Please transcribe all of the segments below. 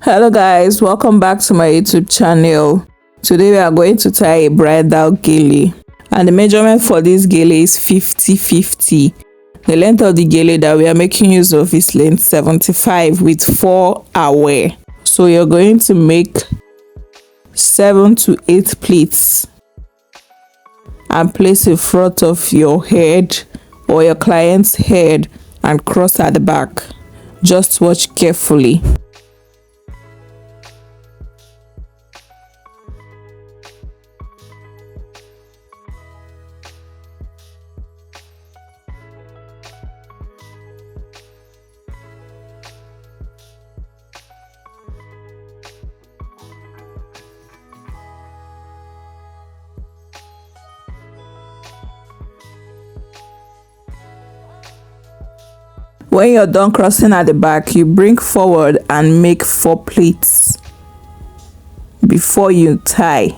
Hello guys, welcome back to my YouTube channel. Today we are going to tie a bridal gele, and the measurement for this gele is 50-50. The length of the gele that we are making use of is length 75 with 4 aware. So you're going to make 7 to 8 pleats and place in front of your head or your client's head and cross at the back. Just watch carefully. When you're done crossing at the back, you bring forward and make 4 pleats before you tie.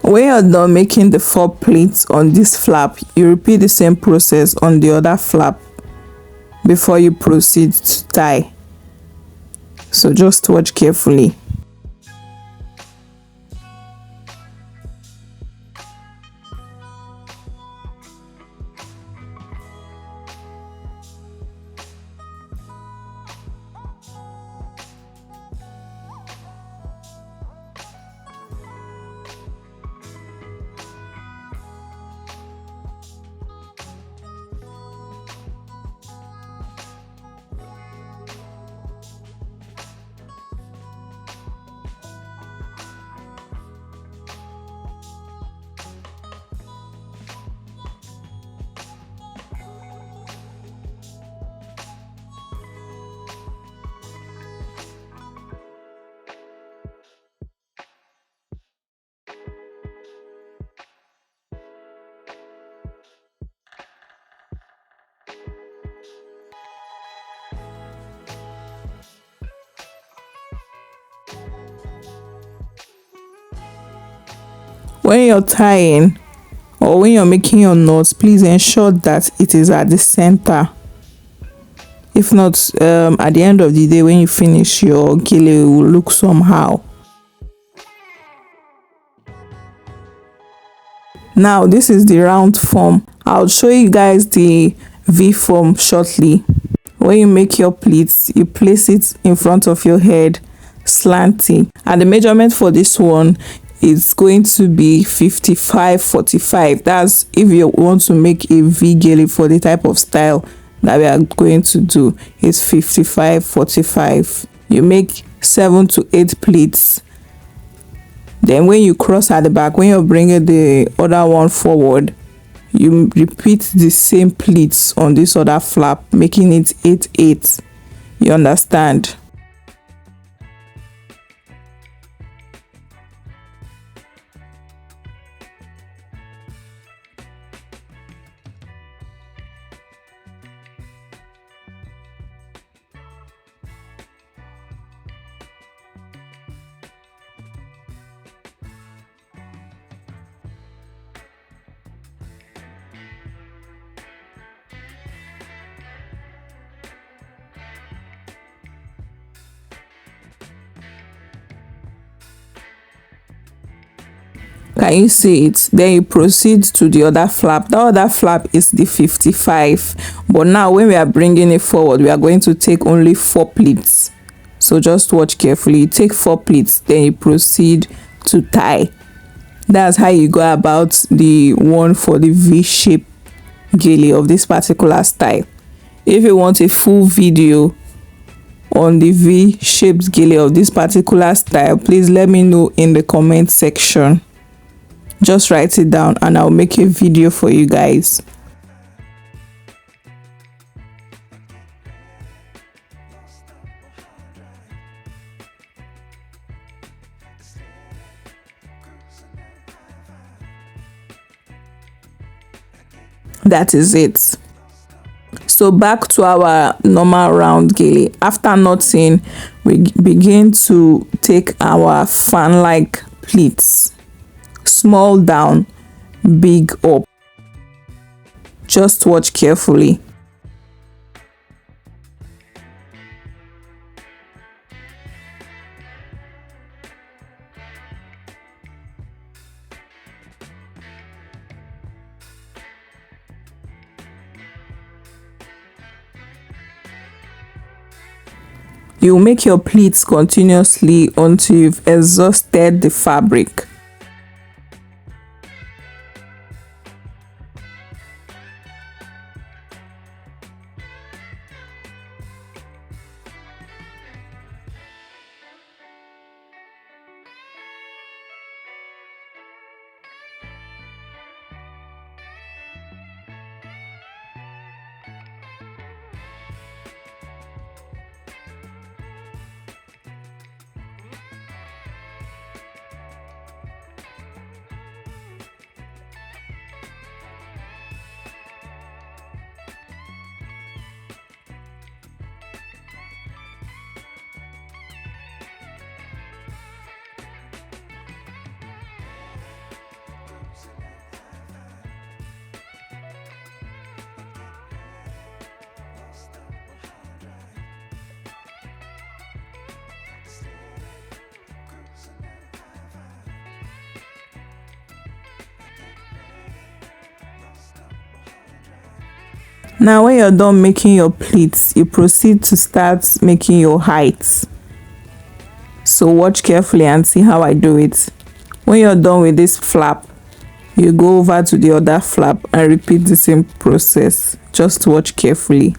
When you're done making the 4 pleats on this flap, you repeat the same process on the other flap before you proceed to tie. So just watch carefully. When you're tying or when you're making your knots, please ensure that it is at the center. If not, at the end of the day when you finish, your gele will look somehow. Now this is the round form. I'll show you guys the V form shortly. When you make your pleats, you place it in front of your head slanting, and the measurement for this one is going to be 55-45. That's if you want to make a V gele for the type of style that we are going to do. It's 55-45. You make 7 to 8 pleats. Then when you cross at the back, when you're bringing the other one forward, you repeat the same pleats on this other flap, making it 8-8. You understand? Can you see it? Then you proceed to the other flap. The other flap is the 55, but now when we are bringing it forward, we are going to take only 4 pleats. So just watch carefully. You take 4 pleats, then you proceed to tie. That's how you go about the one for the V-shape gele of this particular style. If you want a full video on the V-shaped gele of this particular style, please let me know in the comment section. Just write it down and I'll make a video for you guys. That is it. So back to our normal round gele. After knotting, we begin to take our fan-like pleats. Small down, big up. Just watch carefully. You make your pleats continuously until you've exhausted the fabric. Now when you're done making your pleats, you proceed to start making your heights. So watch carefully and see how I do it. When you're done with this flap, you go over to the other flap and repeat the same process. Just watch carefully.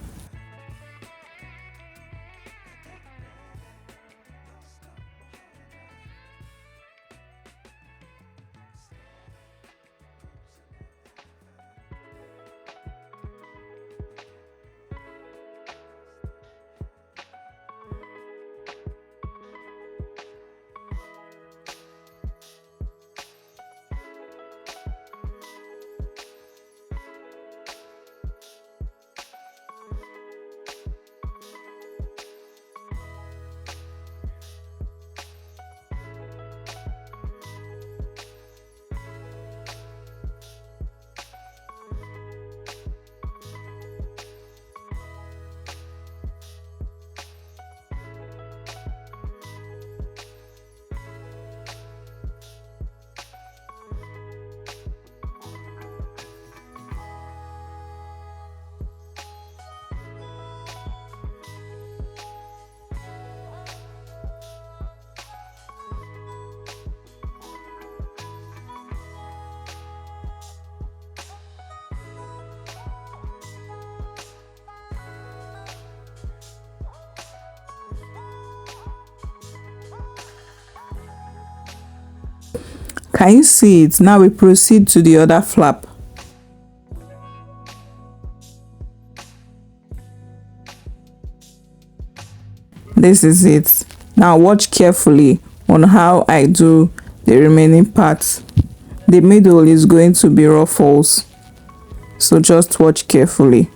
Can you see it? Now we proceed to the other flap. This is it. Now watch carefully on how I do the remaining parts. The middle is going to be ruffles, so just watch carefully.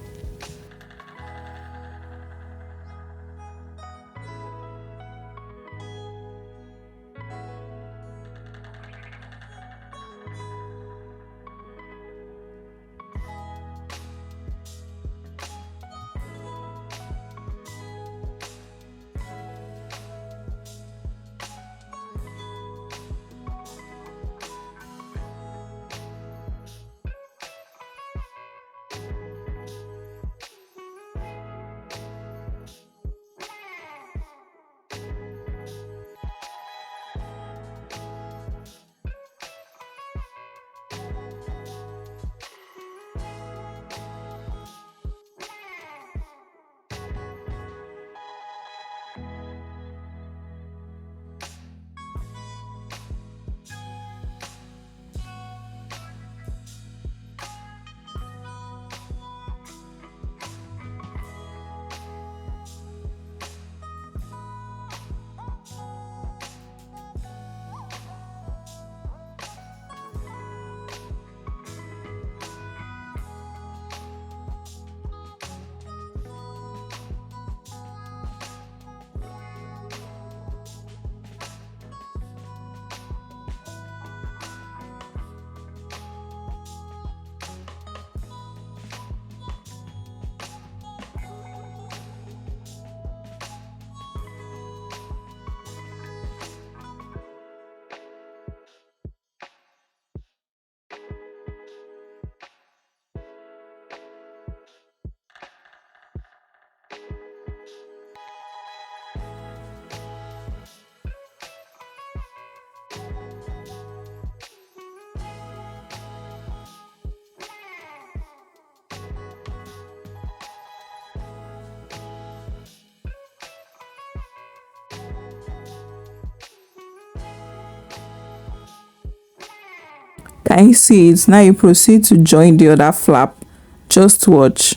Can you see it? Now you proceed to join the other flap. Just watch.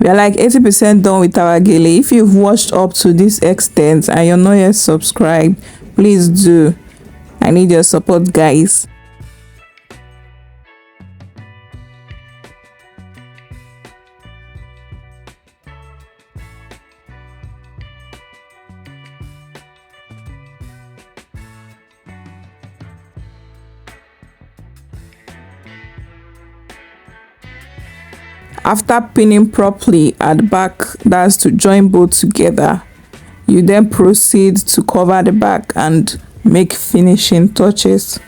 We are like 80% done with our gele. If you've watched up to this extent and you're not yet subscribed, please do. I need your support, guys. After pinning properly at the back, that's to join both together, you then proceed to cover the back and make finishing touches.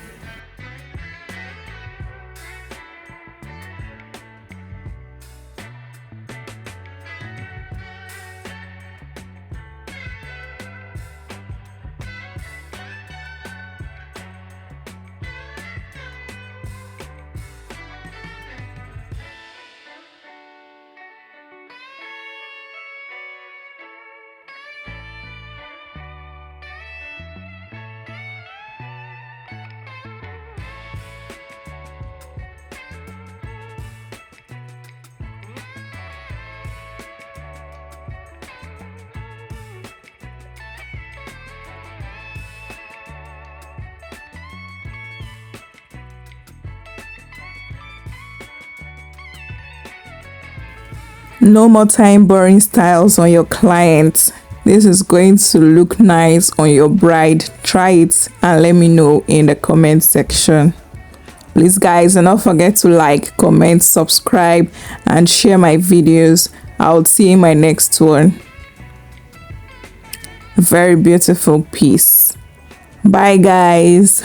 No more time boring styles on your clients. This is going to look nice on your bride. Try it and let me know in the comment section. Please guys, do not forget to like, comment, subscribe and share my videos. I'll see you in my next one. Very beautiful piece. Bye guys.